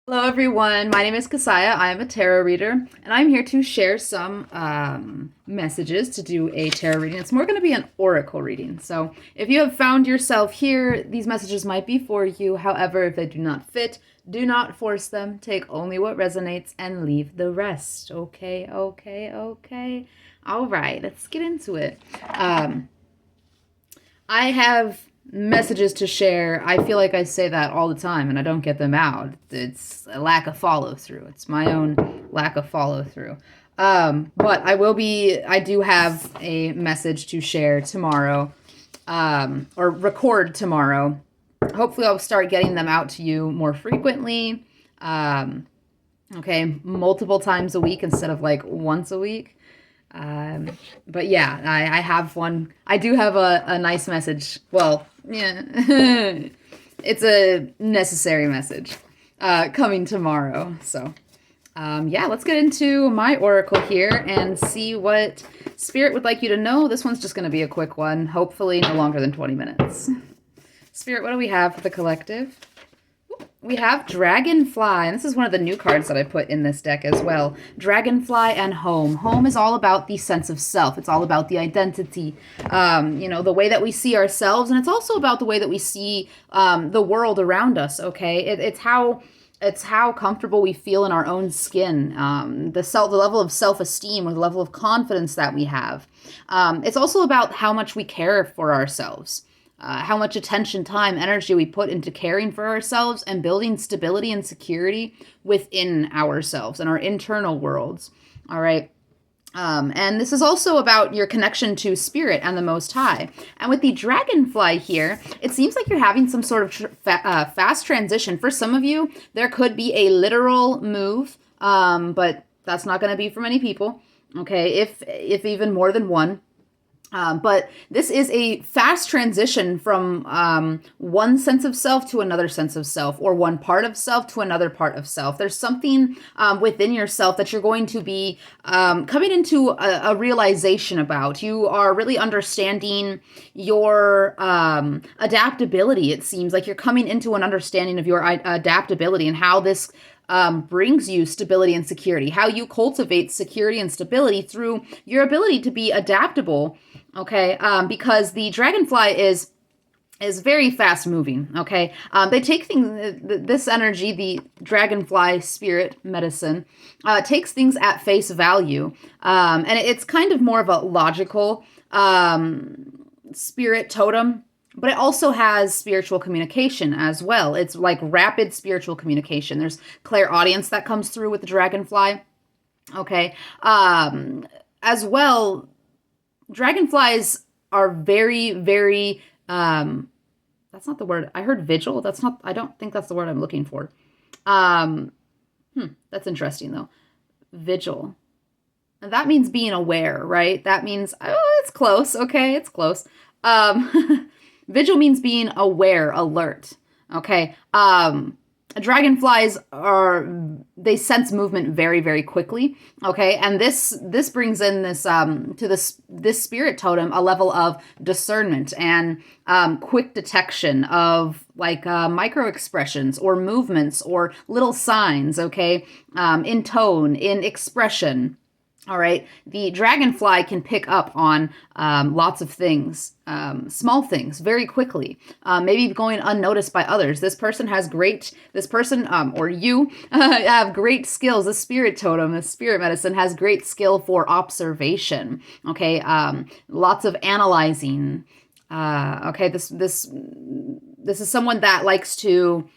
Hello, everyone. My name is Kasaya. I am a tarot reader, and I'm here to share some messages to do a tarot reading. It's more going to be an oracle reading. So, if you have found yourself here, these messages might be for you. However, if they do not fit, do not force them. Take only what resonates and leave the rest. Okay, okay, okay. All right, let's get into it. I have messages to share. I feel like I say that all the time and I don't get them out. It's a lack of follow through. It's my own lack of follow through. But I do have a message to share tomorrow, or record tomorrow. Hopefully, I'll start getting them out to you more frequently. Okay, multiple times a week instead of like once a week. But yeah, I have one. I do have a nice message. Well, yeah, it's a necessary message coming tomorrow. So, yeah, let's get into my oracle here and see what Spirit would like you to know. This one's just going to be a quick one, hopefully no longer than 20 minutes. Spirit, what do we have for the collective? We have Dragonfly, and this is one of the new cards that I put in this deck as well. Dragonfly and Home. Home is all about the sense of self. It's all about the identity, the way that we see ourselves, and it's also about the way that we see the world around us, okay? It's how comfortable we feel in our own skin, the level of self-esteem or the level of confidence that we have. It's also about how much we care for ourselves. How much attention, time, energy we put into caring for ourselves and building stability and security within ourselves and our internal worlds. All right. And this is also about your connection to Spirit and the Most High. And with the Dragonfly here, it seems like you're having some sort of fast transition. For some of you, there could be a literal move, but that's not going to be for many people. Okay, if even more than one. But this is a fast transition from one sense of self to another sense of self, or one part of self to another part of self. There's something within yourself that you're going to be coming into a realization about. You are really understanding your adaptability. It seems like you're coming into an understanding of your adaptability and how this brings you stability and security, how you cultivate security and stability through your ability to be adaptable, okay? Because the Dragonfly is very fast moving, okay? They take things, this energy, the Dragonfly spirit medicine, takes things at face value. And it's kind of more of a logical spirit totem. But it also has spiritual communication as well. It's like rapid spiritual communication. There's clairaudience that comes through with the Dragonfly. Okay. As well, dragonflies are very, very, that's not the word. I heard vigil. I don't think that's the word I'm looking for. That's interesting though. Vigil. And that means being aware, right? That means, oh, it's close. Okay. It's close. Vigil means being aware, alert. Okay. Dragonflies they sense movement very, very quickly. Okay. And this brings in this, to this spirit totem, a level of discernment and, quick detection of like, micro expressions or movements or little signs. Okay. In tone, in expression. All right. The Dragonfly can pick up on lots of things, small things, very quickly, maybe going unnoticed by others. This person, or you, have great skills. The spirit totem, the spirit medicine has great skill for observation. Okay. Lots of analyzing. Okay. This is someone that likes to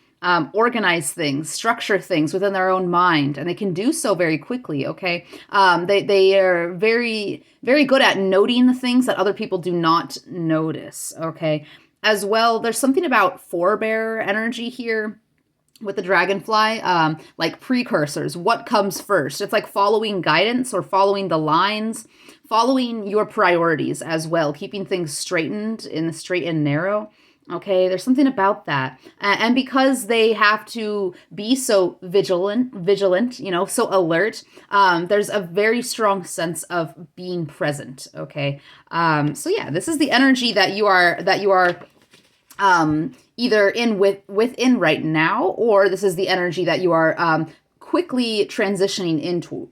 organize things, structure things within their own mind, and they can do so very quickly. Okay, they are very, very good at noting the things that other people do not notice. Okay, as well, there's something about forebearer energy here with the Dragonfly, like precursors. What comes first? It's like following guidance or following the lines, following your priorities as well, keeping things straightened in the straight and narrow. Okay, there's something about that. And because they have to be so vigilant, so alert, there's a very strong sense of being present. Okay. So yeah, this is the energy that you are either within right now, or this is the energy that you are quickly transitioning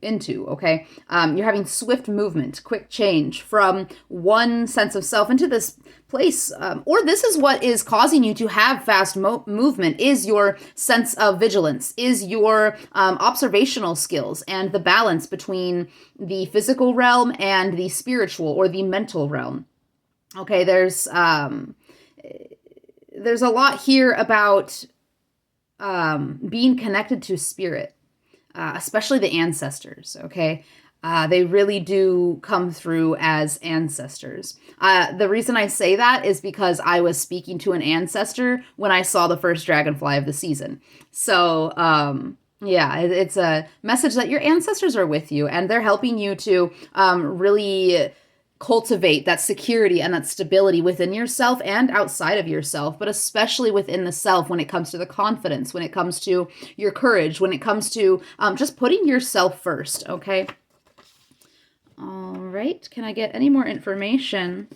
into. Okay, you're having swift movement, quick change from one sense of self into this place, or this is what is causing you to have fast movement, is your sense of vigilance, is your observational skills, and the balance between the physical realm and the spiritual or the mental realm. Okay, there's a lot here about being connected to spirit, especially the ancestors, okay? They really do come through as ancestors. The reason I say that is because I was speaking to an ancestor when I saw the first Dragonfly of the season. So, yeah, it's a message that your ancestors are with you, and they're helping you to really cultivate that security and that stability within yourself and outside of yourself, but especially within the self when it comes to the confidence, when it comes to your courage, when it comes to just putting yourself first, okay? All right, can I get any more information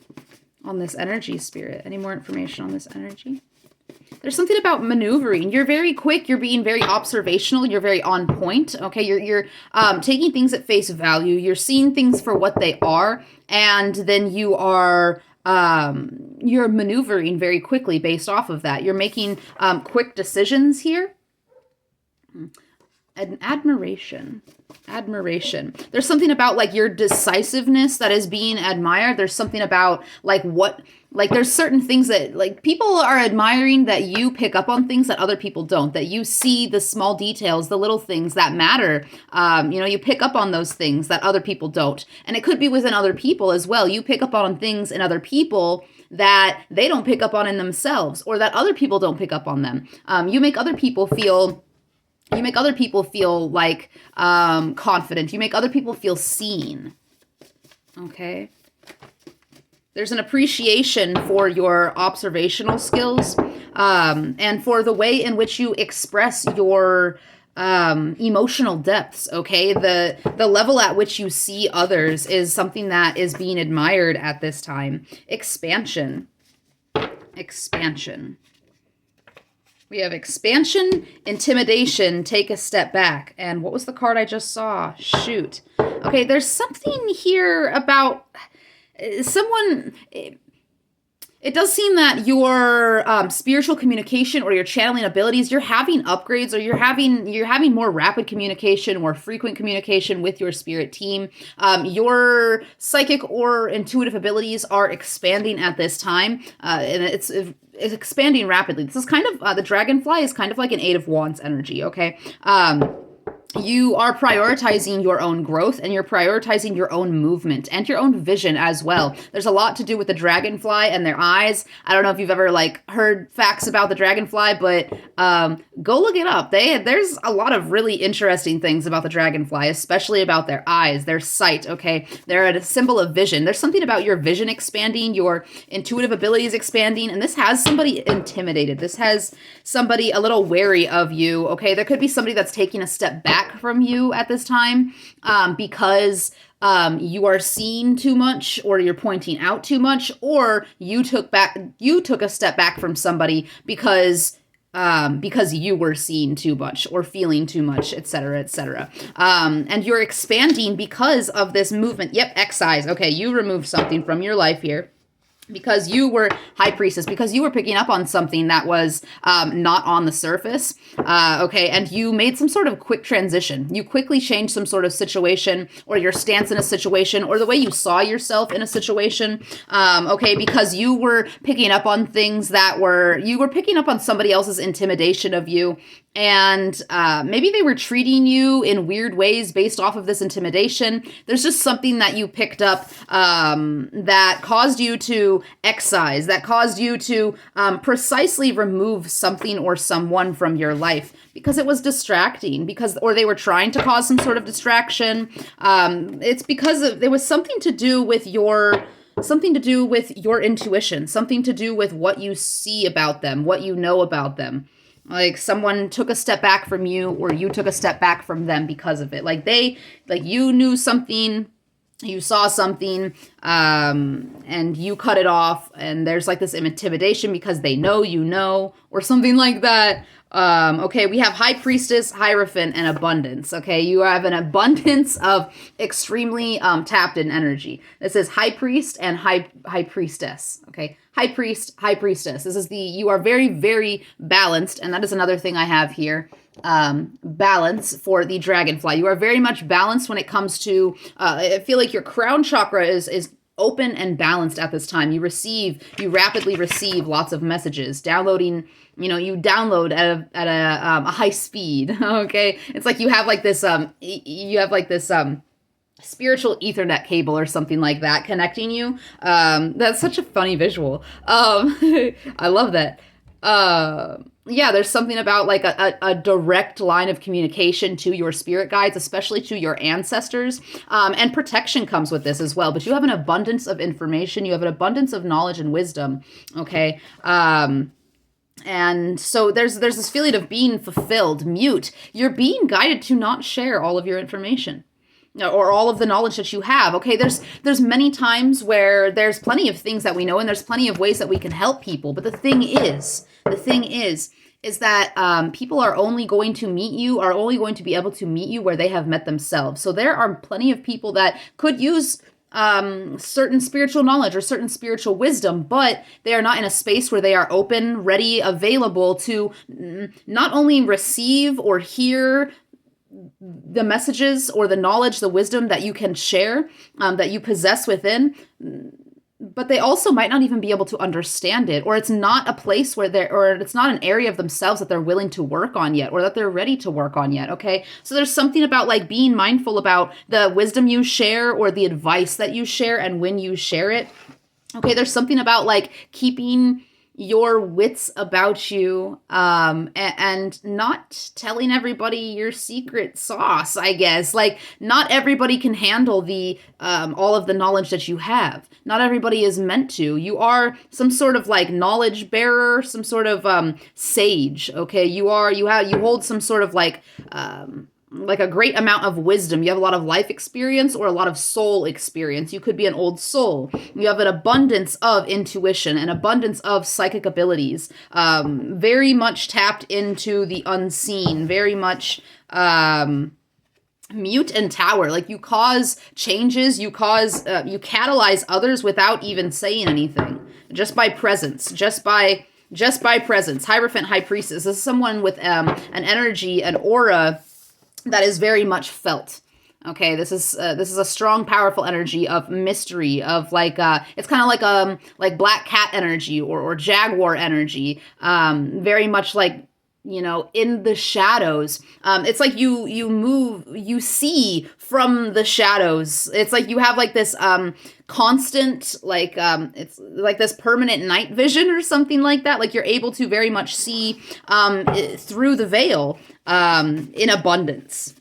on this energy, Spirit? Any more information on this energy? There's something about maneuvering. You're very quick. You're being very observational. You're very on point. Okay, you're taking things at face value. You're seeing things for what they are, and then you are you're maneuvering very quickly based off of that. You're making quick decisions here. Admiration. There's something about like your decisiveness that is being admired. There's something about there's certain things that like people are admiring, that you pick up on things that other people don't, that you see the small details, the little things that matter. You pick up on those things that other people don't. And it could be within other people as well. You pick up on things in other people that they don't pick up on in themselves, or that other people don't pick up on them. You make other people feel like confident. You make other people feel seen. Okay. There's an appreciation for your observational skills, and for the way in which you express your emotional depths. Okay. The level at which you see others is something that is being admired at this time. Expansion. We have expansion, intimidation, take a step back. And what was the card I just saw? Shoot. Okay, there's something here about someone. It does seem that your spiritual communication or your channeling abilities, you're having upgrades, or you're having more rapid communication, more frequent communication with your spirit team. Your psychic or intuitive abilities are expanding at this time, and it's expanding rapidly. This is kind of the Dragonfly is kind of like an Eight of Wands energy. Okay. You are prioritizing your own growth, and you're prioritizing your own movement and your own vision as well. There's a lot to do with the Dragonfly and their eyes. I don't know if you've ever heard facts about the Dragonfly, but go look it up. There's a lot of really interesting things about the Dragonfly, especially about their eyes, their sight. Okay, they're a symbol of vision. There's something about your vision expanding, your intuitive abilities expanding, and this has somebody intimidated. This has somebody a little wary of you. Okay, there could be somebody that's taking a step back from you at this time, because you are seeing too much, or you're pointing out too much, or you took a step back from somebody because you were seeing too much or feeling too much, etc., etc. And you're expanding because of this movement. Yep, X-eyes. Okay, you removed something from your life here, because you were High Priestess, because you were picking up on something that was not on the surface, okay, and you made some sort of quick transition. You quickly changed some sort of situation, or your stance in a situation, or the way you saw yourself in a situation, okay, because you were picking up on things you were picking up on somebody else's intimidation of you, and maybe they were treating you in weird ways based off of this intimidation. There's just something that you picked up that caused you to excise, that caused you to precisely remove something or someone from your life because it was distracting, or they were trying to cause some sort of distraction. It's because there was something to do with your intuition, something to do with what you see about them, what you know about them. Like someone took a step back from you, or you took a step back from them because of it. You knew something you saw something and you cut it off, and there's like this intimidation because they know you know, or something like that. Okay, we have High Priestess, Hierophant, and Abundance. Okay, you have an abundance of extremely tapped in energy. This is High Priest and High Priestess. Okay, High Priest, High Priestess. This is you are very, very balanced, and that is another thing I have here. Balance for the Dragonfly. You are very much balanced when it comes to, I feel like your crown chakra is open and balanced at this time. You rapidly receive lots of messages, downloading, you download at a high speed. Okay. It's like you have like this, spiritual Ethernet cable or something like that connecting you. That's such a funny visual. I love that. Yeah, there's something about like a direct line of communication to your spirit guides, especially to your ancestors. And protection comes with this as well. But you have an abundance of information. You have an abundance of knowledge and wisdom. Okay. And so there's this feeling of being fulfilled. Mute. You're being guided to not share all of your information or all of the knowledge that you have. Okay, there's many times where there's plenty of things that we know, and there's plenty of ways that we can help people. But the thing is that people are only going to be able to meet you where they have met themselves. So there are plenty of people that could use certain spiritual knowledge or certain spiritual wisdom, but they are not in a space where they are open, ready, available to not only receive or hear the messages or the knowledge, the wisdom that you can share, that you possess within, but they also might not even be able to understand it, or it's not a place where or it's not an area of themselves that they're willing to work on yet, or that they're ready to work on yet. Okay. So there's something about like being mindful about the wisdom you share or the advice that you share and when you share it. Okay. There's something about like keeping your wits about you, and not telling everybody your secret sauce, I guess. Like, not everybody can handle all of the knowledge that you have. Not everybody is meant to. You are some sort of like knowledge bearer, some sort of sage. Okay, you hold some sort of like a great amount of wisdom. You have a lot of life experience or a lot of soul experience. You could be an old soul. You have an abundance of intuition, an abundance of psychic abilities, very much tapped into the unseen, very much mute and tower. Like, you cause changes, you catalyze others without even saying anything, just by presence, just by presence. Hierophant, High Priestess. This is someone with an energy, an aura that is very much felt. Okay, this is a strong, powerful energy of mystery, of like it's kind of like black cat energy or jaguar energy. Very much like, in the shadows. It's like you see from the shadows. It's like you have like this constant, like it's like this permanent night vision or something like that. Like, you're able to very much see through the veil in abundance.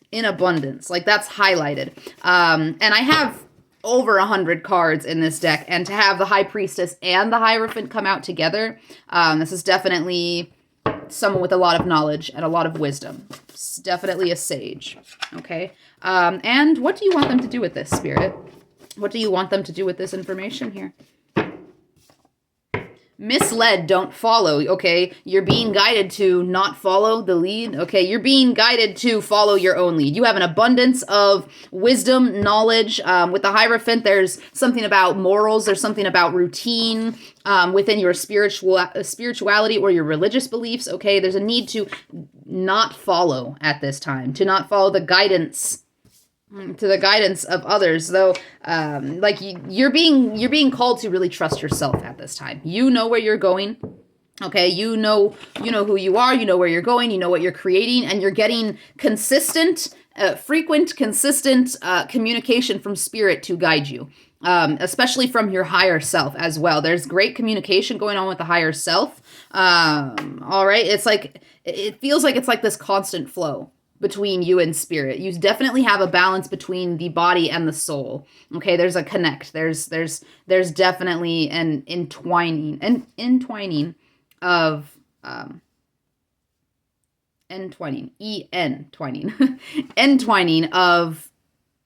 Like, that's highlighted. And I have over 100 cards in this deck, and to have the High Priestess and the Hierophant come out together, this is definitely someone with a lot of knowledge and a lot of wisdom. It's definitely a sage. Okay. And what do you want them to do with this, Spirit? What do you want them to do with this information here? Misled, don't follow. Okay, you're being guided to not follow the lead. Okay, you're being guided to follow your own lead. You have an abundance of wisdom, knowledge. With the Hierophant, there's something about morals. There's something about routine within your spirituality or your religious beliefs. Okay, there's a need to not follow at this time, to not follow the guidance. To the guidance of others, though. Like, you're being called to really trust yourself at this time. You know where you're going. Okay, you know who you are. You know where you're going. You know what you're creating, and you're getting frequent, consistent communication from Spirit to guide you, especially from your higher self as well. There's great communication going on with the higher self. All right, it's like it feels like it's like this constant flow between you and Spirit. You definitely have a balance between the body and the soul. Okay, there's a connect. There's definitely an entwining of entwining of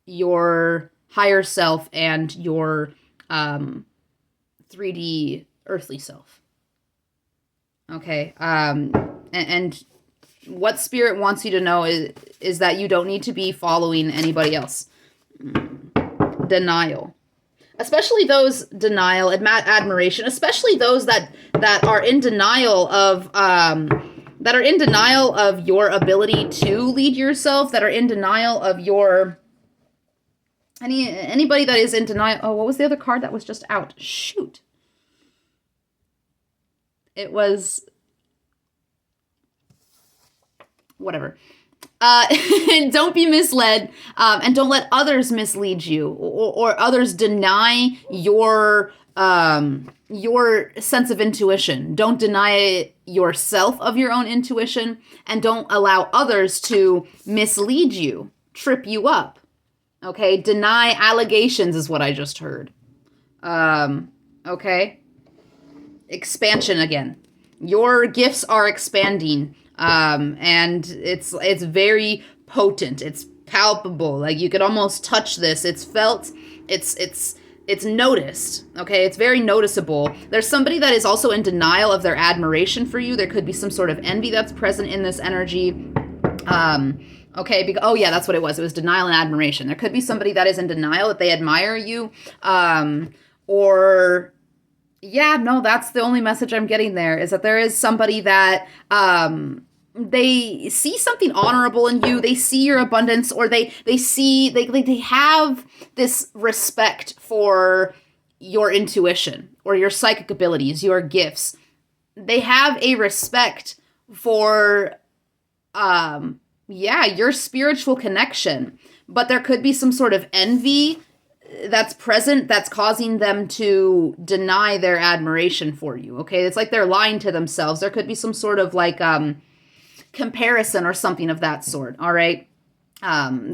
your higher self and your 3D earthly self. Okay. And what spirit wants you to know is that you don't need to be following anybody else. Denial. Especially those denial, admiration, especially those that are in denial of your ability to lead yourself, that are in denial of your anybody that is in denial. Oh, what was the other card that was just out? Shoot. It was whatever. Don't be misled, and don't let others mislead you or others deny your sense of intuition. Don't deny yourself of your own intuition, and don't allow others to mislead you, trip you up. Okay? Deny allegations is what I just heard. Okay? Expansion again. Your gifts are expanding. And it's very potent. It's palpable. Like you could almost touch this. It's felt. It's noticed. Okay. It's very noticeable. There's somebody that is also in denial of their admiration for you. There could be some sort of envy that's present in this energy. Okay. Oh yeah, that's what it was. It was denial and admiration. There could be somebody that is in denial that they admire you. Or yeah, no, that's the only message I'm getting there, is that there is somebody that, they see something honorable in you. They see your abundance, or they have this respect for your intuition or your psychic abilities, your gifts. They have a respect for, your spiritual connection, but there could be some sort of envy that's present that's causing them to deny their admiration for you. Okay. It's like they're lying to themselves. There could be some sort of like, comparison or something of that sort. All right.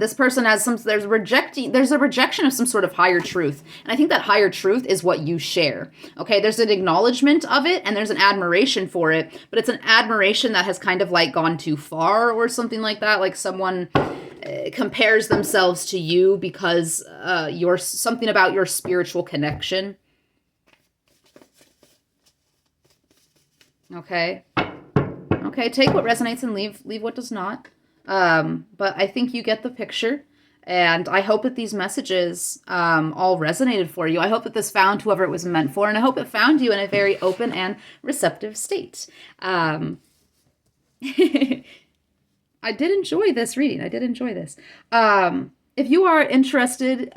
This person has there's a rejection of some sort of higher truth. And I think that higher truth is what you share. Okay. There's an acknowledgement of it and there's an admiration for it, but it's an admiration that has kind of like gone too far or something like that. Like someone compares themselves to you because you're something about your spiritual connection. Okay. Okay, take what resonates and leave what does not. But I think you get the picture. And I hope that these messages all resonated for you. I hope that this found whoever it was meant for. And I hope it found you in a very open and receptive state. I did enjoy this reading. I did enjoy this. If you are interested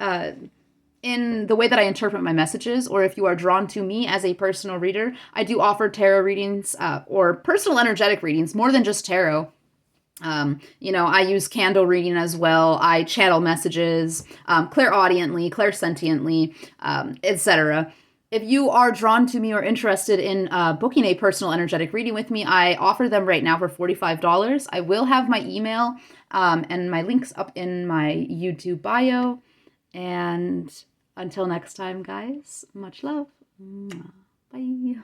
in the way that I interpret my messages, or if you are drawn to me as a personal reader, I do offer tarot readings or personal energetic readings, more than just tarot. I use candle reading as well. I channel messages, clairaudiently, clairsentiently, etc. If you are drawn to me or interested in booking a personal energetic reading with me, I offer them right now for $45. I will have my email and my links up in my YouTube bio. And until next time, guys, much love. Bye.